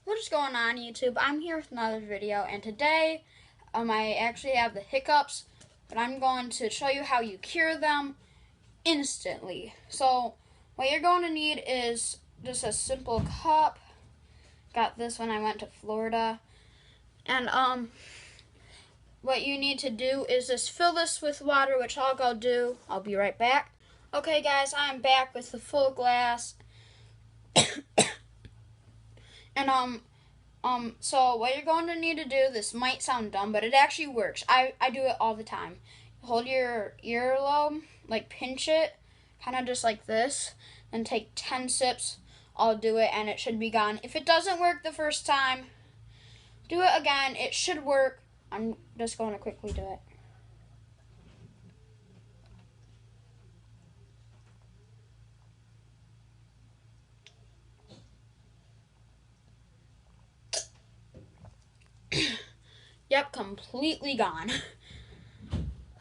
What is going on, YouTube? I'm here with another video, and today I actually have the hiccups, but I'm going to show you how you cure them instantly. So what you're going to need is just a simple cup. Got this when I went to Florida. And what you need to do is just fill this with water, which I'll go do. I'll be right back. Okay guys, I'm back with the full glass. And so what you're going to need to do, this might sound dumb, but it actually works. I do it all the time. Hold your earlobe, like pinch it, kind of just like this, and take 10 sips. I'll do it and it should be gone. If it doesn't work the first time, do it again. It should work. I'm just going to quickly do it. Yep, completely gone.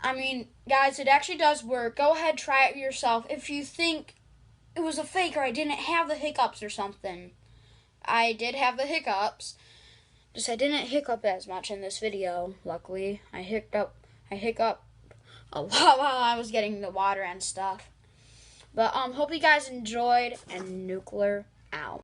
I mean, guys, it actually does work. Go ahead, try it yourself. If you think it was a fake or I didn't have the hiccups or something. I did have the hiccups. Just I didn't hiccup as much in this video, luckily. I hiccup a lot while I was getting the water and stuff. But hope you guys enjoyed, and nuclear out.